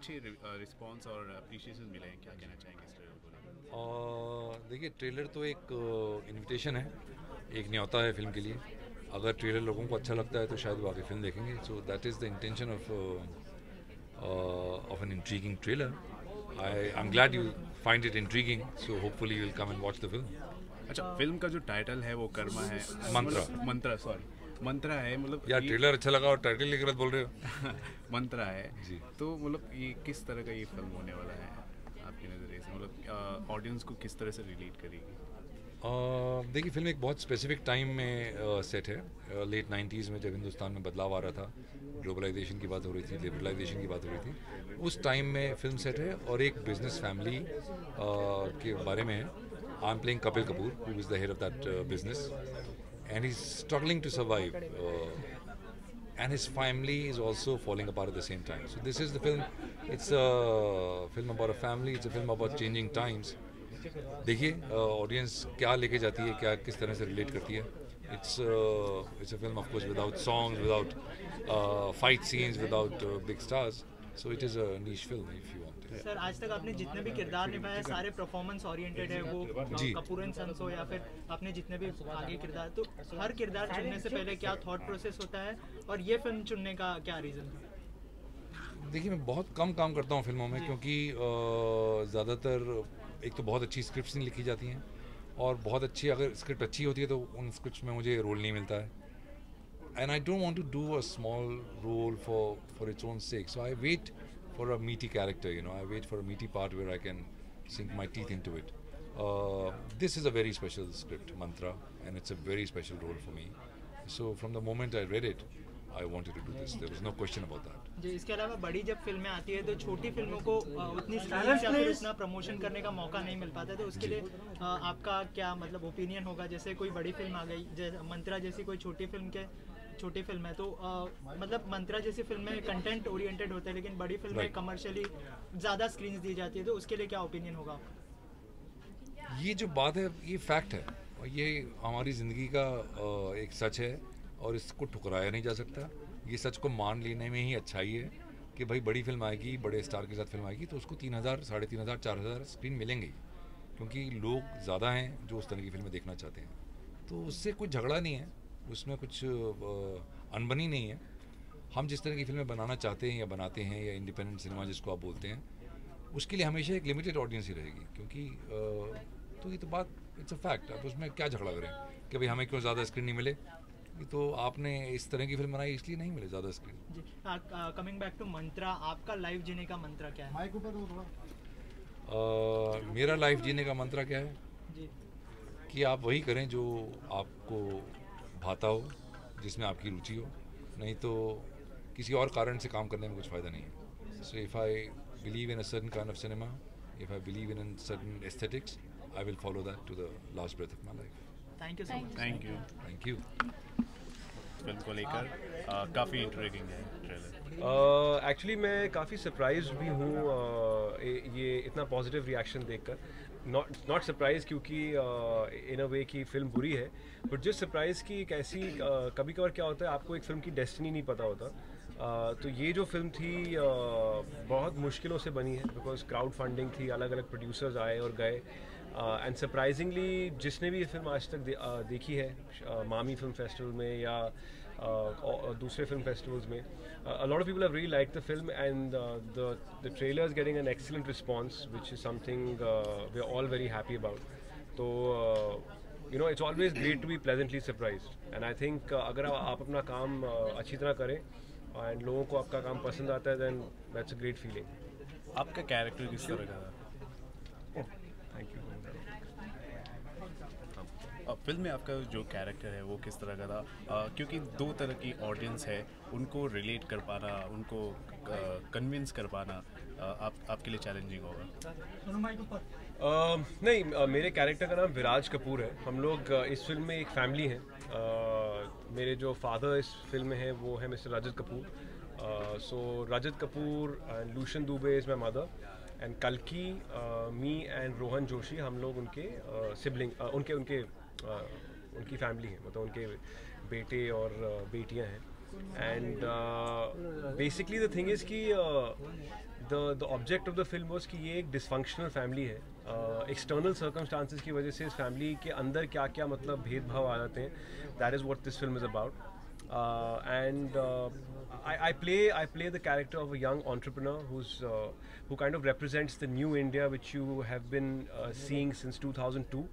अच्छे रिस्पांस और अप्रिशिएशन मिले हैं, क्या कहना चाहेंगे इस ट्रेलर को लेकर? देखिए, ट्रेलर तो एक इनविटेशन है, एक न्योता है फिल्म के लिए। अगर ट्रेलर लोगों को अच्छा लगता है तो शायद वो आगे फिल्म देखेंगे। So that is the intention of an intriguing trailer. I am glad you find it intriguing, so hopefully you will come and watch the film. अच्छा, फिल्म का जो टाइटल है वो कर्मा है, मंत्रा। मंत्रा, सॉरी, मंत्रा है, मतलब यार ट्रेलर अच्छा लगा और टाइटल नहीं गलत बोल रहे हो। मंत्रा है जी। तो मतलब ये किस तरह का ये फिल्म होने वाला है आपके नज़रिए से, मतलब ऑडियंस को किस तरह से रिलेट करेगी? देखिए, फिल्म एक बहुत स्पेसिफिक टाइम में सेट है। लेट 90s में जब हिंदुस्तान में बदलाव आ रहा था, ग्लोबलाइजेशन की बात हो रही थी, लिबरलाइजेशन की बात हो रही थी, उस टाइम में फिल्म सेट है और एक बिजनेस फैमिली के बारे में है। I am playing Kapil Kapoor, who is the head of that business, and he's struggling to survive, and his family is also falling apart at the same time. So this is the film. It's a film about a family. It's a film about changing times. देखिए audience क्या लेके जाती है, क्या किस तरह से relate करती है। It's a film of course without songs, without fight scenes, without big stars. So it is a niche film if you want. Sir, आज तक आपने जितने भी किरदार निभाए सारे परफॉर्मेंस ओरिएंटेड है, वो जी। कपूर एंड सन्स हो या फिर आपने जितने भी आगे किरदार, तो हर किरदार चुनने से पहले क्या थॉट प्रोसेस होता है और ये फिल्म चुनने का क्या रीज़न था? देखिए, मैं बहुत कम काम करता हूँ फिल्मों में, क्योंकि ज़्यादातर एक तो बहुत अच्छी स्क्रिप्ट्स नहीं लिखी जाती हैं, और बहुत अच्छी अगर स्क्रिप्ट अच्छी होती है तो उन स्क्रिप्ट्स में मुझे रोल नहीं मिलता है। And I don't want to do a small role for its own sake, so I wait for a meaty character, you know, I wait for a meaty part where I can sink my teeth into it. This is a very special script, Mantra, and it's a very special role for me. So from the moment I read it, I wanted to do this. There was no question about that. जी, इसके अलावा बड़ी जब फिल्में आती है तो छोटी फिल्मों को उतनी स्क्रीन या फिर उतना प्रमोशन करने का मौका नहीं मिल पाता, तो उसके लिए आपका क्या मतलब ओपिनियन होगा? जैसे कोई बड़ी फिल्म आ गई, जैसे मंत्रा जैसी कोई छोटी फिल्म है, तो मतलब मंत्रा जैसी फिल्में कंटेंट ओरिएंटेड होते हैं, लेकिन बड़ी फिल्में Right. कमर्शियली ज़्यादा स्क्रीन दी जाती है, तो उसके लिए क्या ओपिनियन होगा? ये जो बात है ये फैक्ट है, और ये हमारी ज़िंदगी का एक सच है, और इसको ठुकराया नहीं जा सकता। ये सच को मान लेने में ही अच्छाई है कि भाई बड़ी फिल्म आएगी, बड़े स्टार के साथ फिल्म आएगी तो उसको 3,000, 3,500, 4,000 स्क्रीन मिलेंगे ही, क्योंकि लोग ज़्यादा हैं जो उस तरह की फिल्में देखना चाहते हैं। तो उससे कुछ झगड़ा नहीं है, उसमें कुछ अनबनी नहीं है। हम जिस तरह की फिल्में बनाना चाहते हैं या बनाते हैं, या इंडिपेंडेंट सिनेमा जिसको आप बोलते हैं, उसके लिए हमेशा एक लिमिटेड ऑडियंस ही रहेगी, क्योंकि तो ये तो बात, इट्स अ फैक्ट। अब उसमें क्या झगड़ा करें कि भाई हमें क्यों ज़्यादा स्क्रीन नहीं मिले, ये तो आपने इस तरह की फिल्म बनाई इसलिए नहीं मिले ज़्यादा स्क्रीन। जी, कमिंग बैक टू मंत्रा, आपका लाइफ जीने का मंत्रा क्या है? माइक ऊपर थोड़ा। मेरा लाइफ जीने का मंत्र क्या है जी, कि आप वही करें जो आपको भाता हो, जिसमें आपकी रुचि हो, नहीं तो किसी और कारण से काम करने में कुछ फ़ायदा नहीं है। So if I believe in a certain kind of cinema, if I believe in certain aesthetics, I will follow that to the last breath of my life. Thank you so much. Thank you. Thank you. Film को लेकर काफ़ी intriguing है trailer. Actually मैं काफ़ी surprise भी हूँ ये इतना पॉजिटिव रिएक्शन देखकर। नॉट सरप्राइज क्योंकि इन अ वे की फ़िल्म बुरी है, बट जस्ट सरप्राइज की एक ऐसी कभी कभार क्या होता है, आपको एक फ़िल्म की डेस्टिनी नहीं पता होता। तो ये जो फिल्म थी बहुत मुश्किलों से बनी है, बिकॉज क्राउड फंडिंग थी, अलग अलग प्रोड्यूसर्स आए और गए, एंड सरप्राइजिंगली जिसने भी ये फिल्म आज तक देखी है मामी फिल्म फेस्टिवल में या दूसरे फिल्म फेस्टिवल्स में, a lot of people have really liked the film, and the trailer is getting an excellent response, which is something we're all very happy about. So you know, it's always great to be pleasantly surprised, and I think अगर आप अपना काम अच्छी तरह करें and लोगों को आपका काम पसंद आता है, then that's a great feeling. आपका कैरेक्टर किस तरह का था? Thank you. फिल्म में आपका जो कैरेक्टर है वो किस तरह का था? क्योंकि दो तरह की ऑडियंस है, उनको रिलेट कर पाना, उनको कन्विंस कर पाना आपके लिए चैलेंजिंग होगा? नहीं, मेरे कैरेक्टर का नाम विराज कपूर है। हम लोग इस फिल्म में एक फैमिली हैं। मेरे जो फादर इस फिल्म में हैं वो है mister Rajat Kapoor. So Rajat Kapoor and Lushin Dubey is my mother, and कल्की, मी एंड रोहन जोशी, हम लोग उनके सिबलिंग, उनकी फैमिली है, मतलब उनके बेटे और बेटियां हैं। And basically the thing is कि the object of the film was कि ये एक dysfunctional family है. External circumstances की वजह से इस family के अंदर क्या क्या मतलब भेदभाव आ जाते हैं. That is what this film is about. And I play the character of a young entrepreneur who kind of represents the new India which you have been seeing since 2002.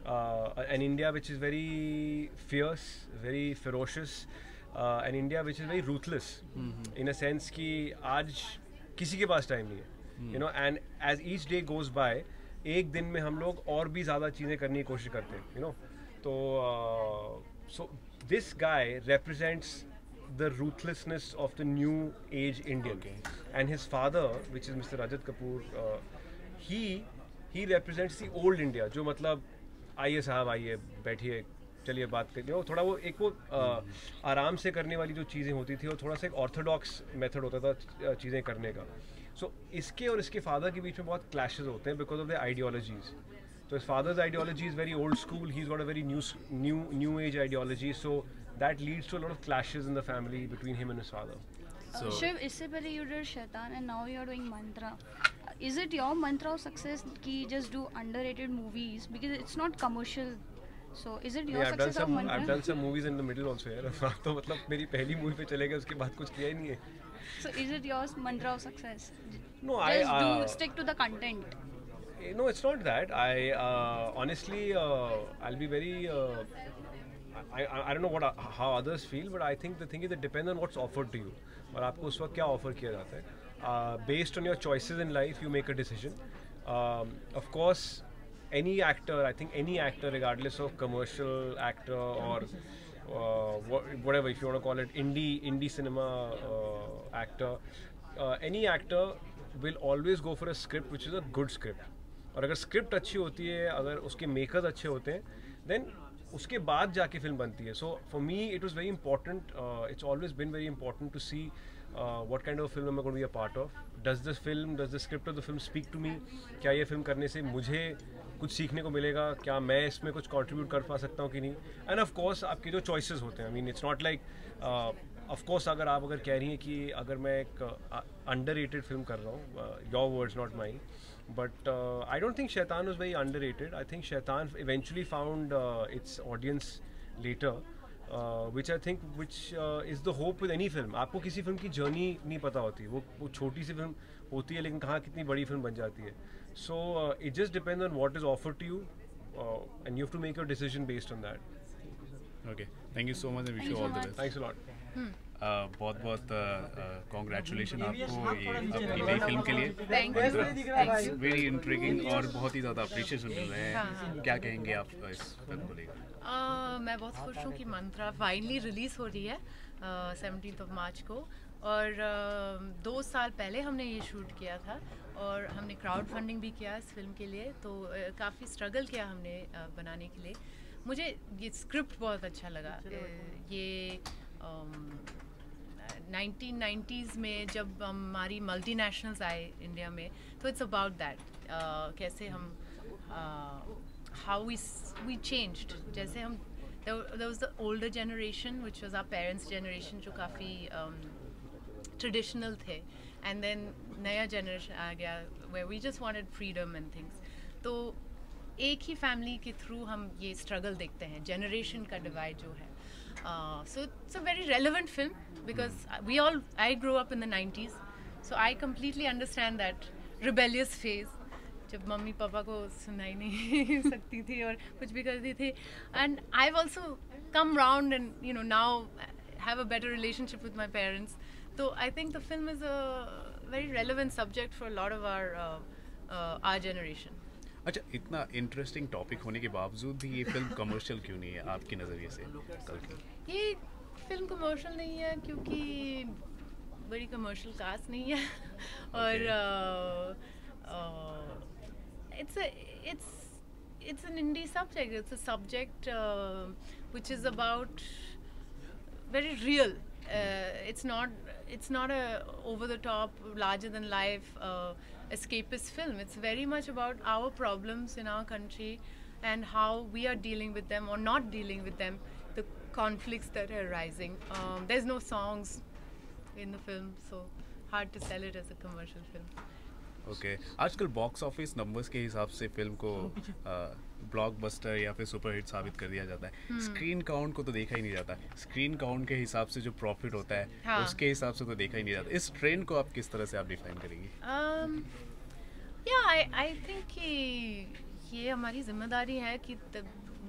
An India which is very fierce, very ferocious, an India which is very ruthless, in a sense कि आज किसी के पास time नहीं है, you know, and as each day goes by, एक दिन में हम लोग और भी ज़्यादा चीज़ें करने की कोशिश करते हैं, you know, तो so this guy represents the ruthlessness of the new age Indian, and his father, which is Mr. Rajat Kapoor, he represents the old India, जो मतलब आइए साहब आइए बैठिए चलिए बात करिए, वो थोड़ा वो एक वो आराम से करने वाली जो चीज़ें होती थी, और थोड़ा सा एक ऑर्थोडॉक्स मेथड होता था चीज़ें करने का. सो इसके और इसके फादर के बीच में बहुत क्लैशेस होते हैं because of the ideologies. So his father's ideology is very old school. He's got a very new age ideology. So that leads to a lot of clashes in the family between him and his father. So Shiv, इससे पहले you did Shaitan and now you are doing Mantra. Is it your mantra of success कि just do underrated movies because it's not commercial? So is it your Yeah, success of mantra? I've done some movies in the middle also यार. तो मतलब मेरी पहली movie पे चले गए, उसके बाद कुछ किया ही नहीं है. So is it your mantra of success? No, Just do stick to the content. No, it's not that. I honestly, I'll be very. I don't know how others feel, but I think the thing is it depends on what's offered to you. और आपको उस वक्त क्या offer किया जाता है. Based on your choices in life, you make a decision. Of course, any actor, I think any actor, regardless of commercial actor or whatever, if you want to call it indie cinema actor, any actor will always go for a script which is a good script. और अगर script अच्छी होती है, अगर उसके makers अच्छे होते हैं, देन उसके बाद जाके फिल्म बनती है. So for me it was very important, it's always been very important to see what kind of film I am going to be a part of. Does the script of the film speak to me? क्या ये film करने से मुझे कुछ सीखने को मिलेगा? क्या मैं इसमें कुछ कंट्रीब्यूट कर पा सकता हूँ कि नहीं? एंड ऑफ कोर्स आपके जो चॉइसेस होते हैं, I mean it's not like, of course अगर आप कह रही हैं कि अगर मैं एक अंडररेटेड फिल्म कर रहा हूँ, your words not mine, but I don't think Shaitan was very underrated. I think Shaitan eventually found its audience later, which I think is the hope with any film. आपको किसी film की journey नहीं पता होती, वो छोटी सी film होती है लेकिन कहाँ कितनी बड़ी फिल्म बन जाती है. So it just depends on what is offered to you, and you have to make your decision based on that. okay, thank you so much and wish you all the best. Thanks a lot. बहुत बहुत congratulation आपको ये अपनी नई film के लिए. Thank you. Very intriguing और बहुत ही ज़्यादा अप्रिशिएशन मिल रहे हैं. क्या कहेंगे आप इस फिल्म को लेकर? मैं बहुत खुश हूँ कि मंत्रा फाइनली रिलीज़ हो रही है 17th of March को. और 2 साल पहले हमने ये शूट किया था और हमने क्राउड फंडिंग भी किया इस फिल्म के लिए. तो काफ़ी स्ट्रगल किया हमने बनाने के लिए. मुझे ये स्क्रिप्ट बहुत अच्छा लगा. ये 1990s में जब हमारी मल्टीनेशनल्स आए इंडिया में, तो इट्स अबाउट दैट कैसे हम हाउ वी चेंज्ड. जैसे हम there was the older generation which was our parents generation जो काफ़ी ट्रेडिशनल थे, and then नया जनरेशन आ गया where we just wanted freedom and things. तो एक ही फैमिली के थ्रू हम ये स्ट्रगल देखते हैं, जनरेशन का डिवाइड जो है. So it's a very relevant film because I grew up in the 90s, so I completely understand that rebellious phase जब मम्मी पापा को सुनाई नहीं सकती थी और कुछ भी करती थी. And I've also come round and now have a better relationship with my parents. So I think the film is a very relevant subject for a lot of our generation. अच्छा, इतना इंटरेस्टिंग टॉपिक होने के बावजूद भी ये film commercial क्यों नहीं है आपके नज़रिए से? कल की ये फिल्म कमर्शियल नहीं है क्योंकि बड़ी कमर्शियल कास्ट नहीं है. और it's an indie subject. It's a subject which is about very real. It's not a over the top, larger than life escapist film. It's very much about our problems in our country and how we are dealing with them or not dealing with them. The conflicts that are arising. There's no songs in the film, so hard to sell it as a commercial film. Okay आजकल box office numbers के हिसाब से film को blockbuster या फिर superhit साबित कर दिया जाता है. स्क्रीन काउंट को तो देखा ही नहीं जाता. स्क्रीन काउंट के हिसाब से जो प्रॉफिट होता है हाँ. उसके हिसाब से तो देखा ही नहीं जाता. इस ट्रेंड को आप किस तरह से आप डिफाइन करेंगे? Yeah, I think कि ये हमारी जिम्मेदारी है कि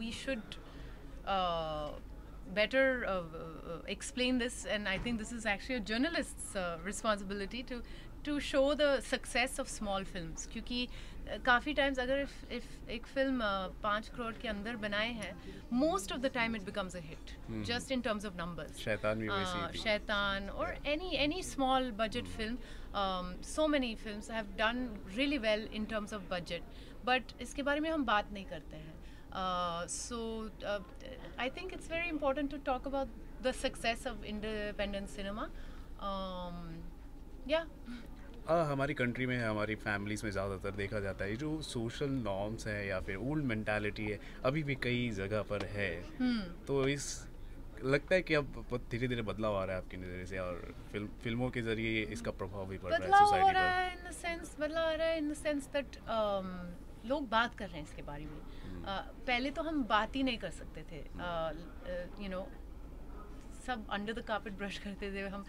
we should better explain this, and I think this is actually a journalist's responsibility to show the success of small films. क्योंकि काफ़ी टाइम्स अगर if एक फिल्म 5 करोड़ के अंदर बनाए हैं, most of the time it becomes a hit, just in terms of numbers. शैतान भी वैसी थी. Shaitan or any small budget film, so many films have done really well in terms of budget, but इसके बारे में हम बात नहीं करते हैं. So I think it's very important to talk about the success of independent cinema. Yeah. हमारी country में हमारी फैमिलीज़ में ज़्यादातर देखा जाता है जो सोशल नॉर्म्स है या फिर ओल्ड मेंटालिटी है अभी भी कई जगह पर है. तो इस लगता है कि अब धीरे धीरे बदलाव आ रहा है आपके नज़रिए से, और फिल्मों के ज़रिए इसका प्रभाव भी पड़ रहा है सोसाइटी पर. बदलाव आ रहा है इन द सेंस दैट लोग बात कर रहे हैं इसके बारे में. पहले तो हम बात ही नहीं कर सकते थे. यू नो, सब अंडर द कार्पेट ब्रश करते थे, हम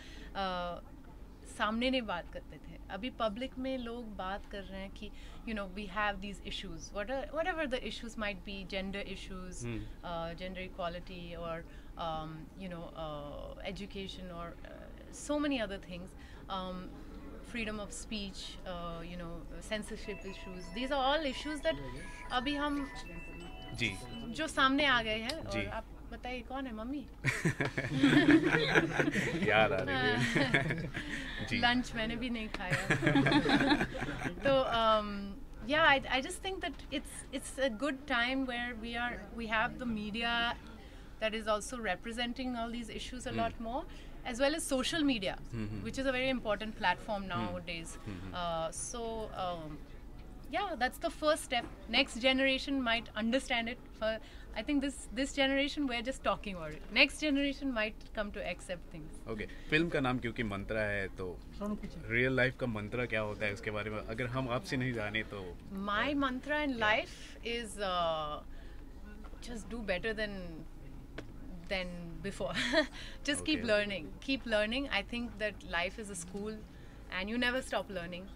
सामने नहीं बात करते थे. अभी पब्लिक में लोग बात कर रहे हैं कि you know we have these issues, whatever the issues might be, gender issues, gender equality, or education, or so many other things, freedom of speech, censorship issues. These are all issues that अभी हम जी जो सामने आ गए हैं. जी. और आप बताइए कौन है मम्मी? याद आ रही है. जी. लंच मैंने भी नहीं खाया. तो yeah, I just think that it's a good time where we have the media that is also representing all these issues a lot more, as well as social media, which is a very important platform nowadays. Yeah, that's the first step. Next generation might understand it. I think this generation, we're just talking about it. Next generation might come to accept things. Okay. Film का नाम क्योंकि मंत्रा है, तो real life का मंत्रा क्या होता है उसके बारे में अगर हम आपसे नहीं जाने तो. My mantra in life is just do better than before. Just keep learning. I think that life is a school and you never stop learning.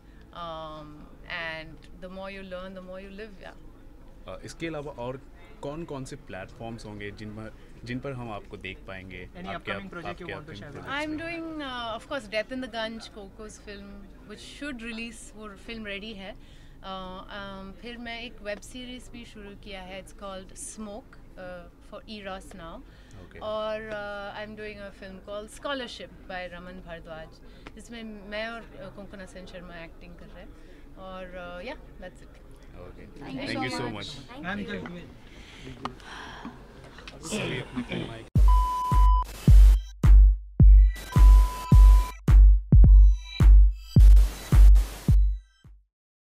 And the more you learn, the more you live. Yeah. इसके अलावा और कौन से platforms होंगे जिन पर हम आपको देख पाएंगे? Any upcoming project you want to share with us? I'm doing of course Death in the Gunj, Coco's film, which should release. वो film ready है. फिर मैं एक वेब सीरीज भी शुरू किया है. It's called Smoke for Eros now. Okay. और I'm doing a film called Scholarship by Raman Bhardwaj. इसमें मैं और कुंकुना सेन शर्मा एक्टिंग कर रहे हैं. और yeah, that's it. Okay. Thank you Thank you so so much. much. Thank you. चलिए अपनी